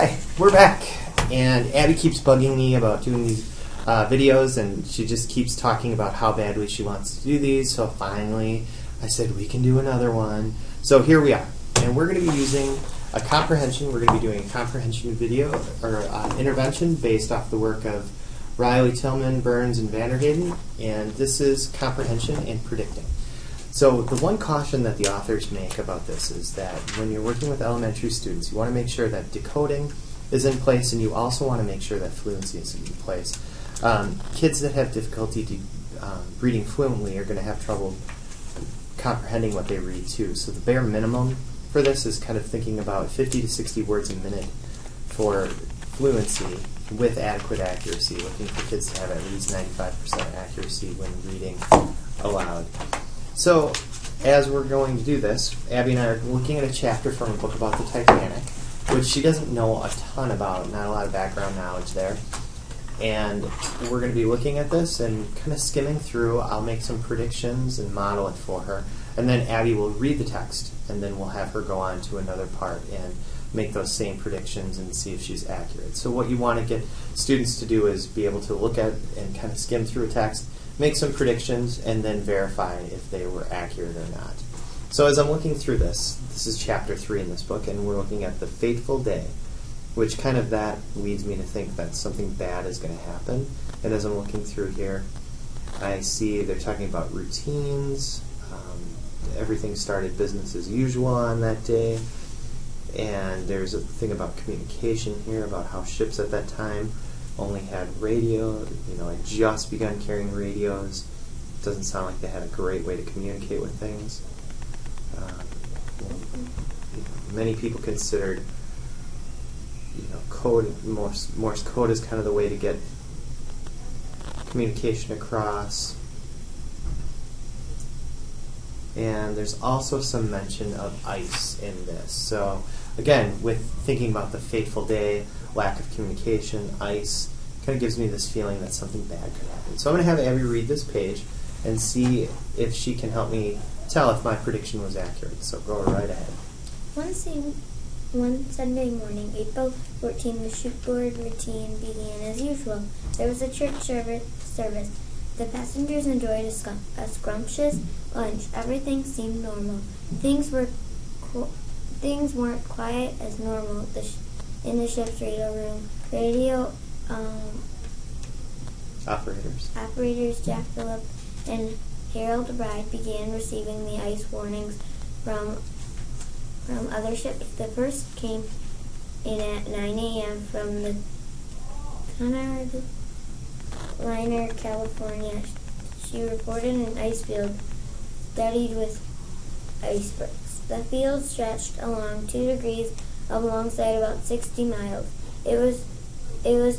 Hi, we're back, and Abby keeps bugging me about doing these videos, and she just keeps talking about how badly she wants to do these, so finally I said we can do another one. So here we are, and we're going to be using a comprehension. We're going to be doing a comprehension video, or intervention, based off the work of Riley, Tillman, Burns, and Vanderhaden, and this is comprehension and predicting. So the one caution that the authors make about this is that when you're working with elementary students, you want to make sure that decoding is in place, and you also want to make sure that fluency is in place. Kids that have difficulty reading fluently are going to have trouble comprehending what they read too. So the bare minimum for this is kind of thinking about 50 to 60 words a minute for fluency with adequate accuracy, looking for kids to have at least 95% accuracy when reading aloud. So, as we're going to do this, Abby and I are looking at a chapter from a book about the Titanic, which she doesn't know a ton about, not a lot of background knowledge there. And we're going to be looking at this and kind of skimming through. I'll make some predictions and model it for her. And then Abby will read the text, and then we'll have her go on to another part and make those same predictions and see if she's accurate. So what you want to get students to do is be able to look at and kind of skim through a text, make some predictions, and then verify if they were accurate or not. So as I'm looking through this is chapter 3 in this book, and we're looking at the fateful day, which kind of that leads me to think that something bad is going to happen. And as I'm looking through here, I see they're talking about routines. Everything started business as usual on that day. And there's a thing about communication here, about how ships at that time only had radio, had just begun carrying radios. Doesn't sound like they had a great way to communicate with things. Many people considered, Morse code is kind of the way to get communication across. And there's also some mention of ice in this. So again, with thinking about the fateful day, lack of communication, ice, kind of gives me this feeling that something bad could happen. So I'm going to have Abby read this page and see if she can help me tell if my prediction was accurate. So go right ahead. One Sunday morning, April 14, the shipboard routine began as usual. There was a church service. The passengers enjoyed a scrumptious lunch. Everything seemed normal. Things weren't quite as normal in the ship's radio room. Radio operators Jack Phillip and Harold Bride began receiving the ice warnings from other ships. The first came in at 9 a.m. from the Cunard liner, California. She reported an ice field studded with icebergs. The field stretched along 2 degrees alongside about 60 miles. It was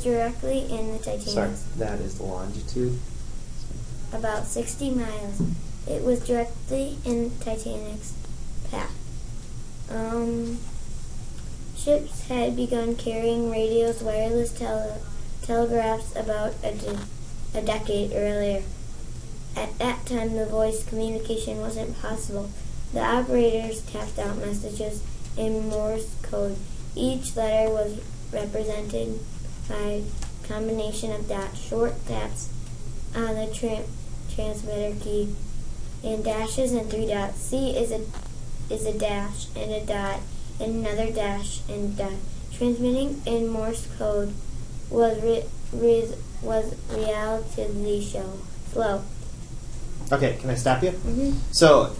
directly in the Titanic. Sorry, that is the longitude. About 60 miles. It was directly in Titanic's path. Ships had begun carrying radios, wireless telegraphs about a decade earlier. At that time, the voice communication wasn't possible. The operators tapped out messages in Morse code. Each letter was represented by a combination of dots, short taps on the transmitter key, and dashes and 3 dots. C is a dash and a dot, and another dash and dot. Transmitting in Morse code was relatively slow. Okay, can I stop you? Mm-hmm. So,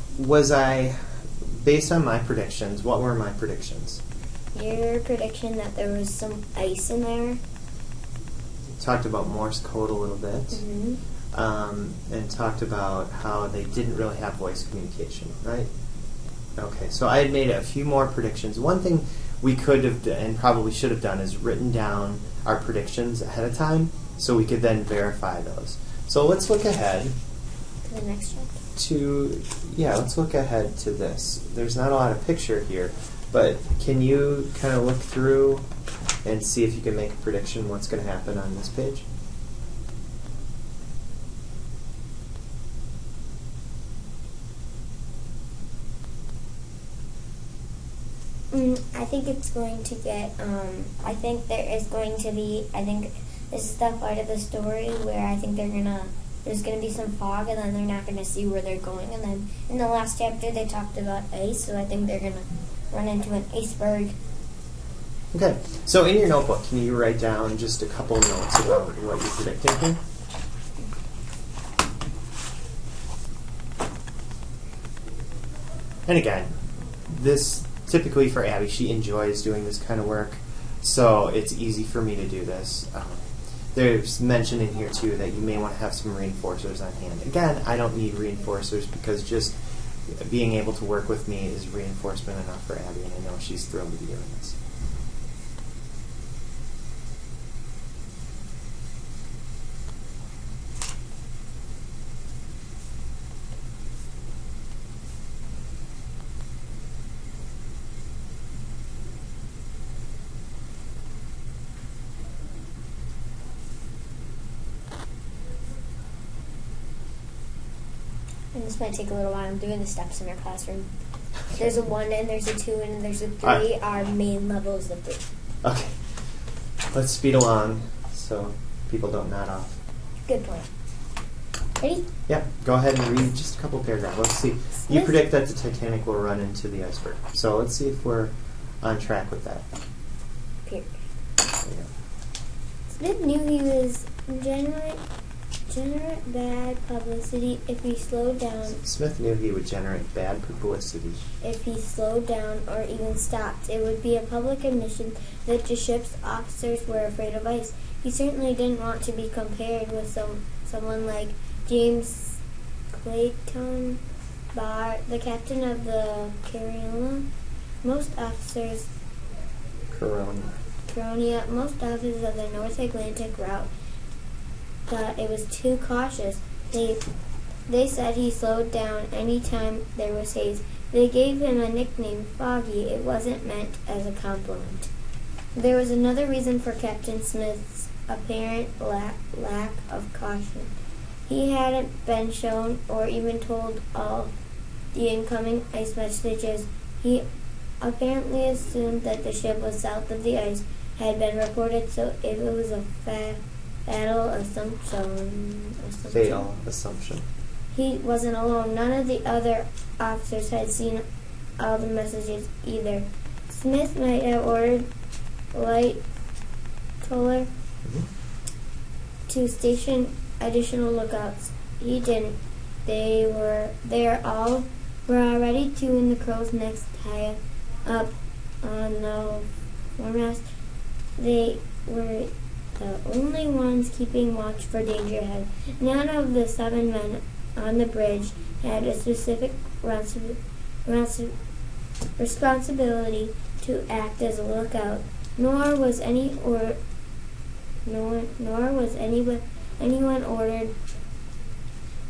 based on my predictions, what were my predictions? Your prediction that there was some ice in there. Talked about Morse code a little bit. Mm-hmm. And talked about how they didn't really have voice communication, right? Okay, so I had made a few more predictions. One thing we could have and probably should have done is written down our predictions ahead of time so we could then verify those. So let's look ahead To the next chapter. Let's look ahead to this. There's not a lot of picture here, but can you kind of look through and see if you can make a prediction what's going to happen on this page? I think it's going to get, I think there is going to be, I think this is the part of the story where I think there's going to be some fog and then they're not going to see where they're going. And then in the last chapter they talked about ice, so I think they're going to run into an iceberg. Okay, so in your notebook, can you write down just a couple notes about what you're predicting here? And again, this typically for Abby, she enjoys doing this kind of work, so it's easy for me to do this. There's mention in here too that you may want to have some reinforcers on hand. Again, I don't need reinforcers because just being able to work with me is reinforcement enough for Abby, and I know she's thrilled to be doing this. And this might take a little while. I'm doing the steps in our classroom. There's a 1 and there's a 2 and there's a 3 are main levels of 3. Okay. Let's speed along so people don't nod off. Good point. Ready? Yeah, go ahead and read just a couple paragraphs. Let's see. You predict that the Titanic will run into the iceberg. So let's see if we're on track with that. Period. There you go. Smith knew he was generate bad publicity if he slowed down. Smith knew he would generate bad publicity. If he slowed down or even stopped, it would be a public admission that the ship's officers were afraid of ice. He certainly didn't want to be compared with someone like James Clayton Barr, the captain of the Carolina. Most officers of the North Atlantic route thought it was too cautious. They said he slowed down any time there was haze. They gave him a nickname, Foggy. It wasn't meant as a compliment. There was another reason for Captain Smith's apparent lack of caution. He hadn't been shown or even told all the incoming ice messages. He apparently assumed that the ship was south of the ice had been reported, so if it was a fatal assumption. He wasn't alone. None of the other officers had seen all the messages either. Smith might have ordered light Toller to station additional lookouts. He didn't. They were already 2 in the crow's nest high up on the foremast. They were the only ones keeping watch for danger ahead. None of the 7 men on the bridge had a specific responsibility to act as a lookout, nor was anyone ordered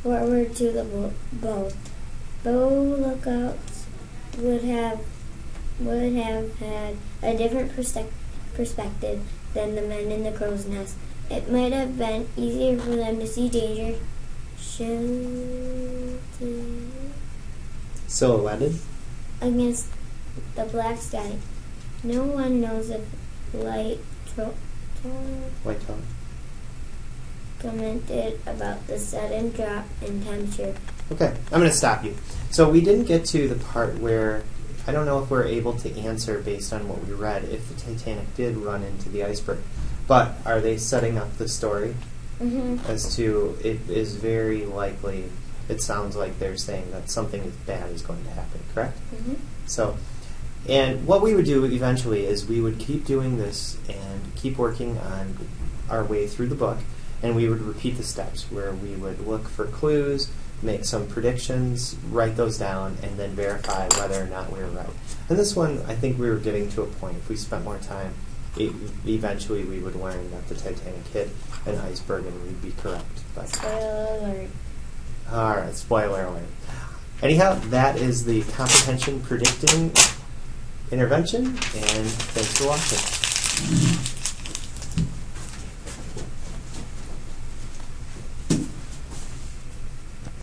forward to the boat. Though lookouts would have had a different perspective than the men in the crow's nest. It might have been easier for them to see danger Silhouetted against the black sky. No one knows if Light Toller commented about the sudden drop in temperature. Okay, I'm going to stop you. So we didn't get to the part where I don't know if we're able to answer based on what we read if the Titanic did run into the iceberg. But are they setting up the story as to it is very likely, it sounds like they're saying that something bad is going to happen, correct? So, and what we would do eventually is we would keep doing this and keep working on our way through the book, and we would repeat the steps where we would look for clues, make some predictions, write those down, and then verify whether or not we were right. And this one, I think we were getting to a point, if we spent more time, eventually we would learn that the Titanic hit an iceberg and we'd be correct. But spoiler alert. Alright, spoiler alert. Anyhow, that is the comprehension predicting intervention, and thanks for watching.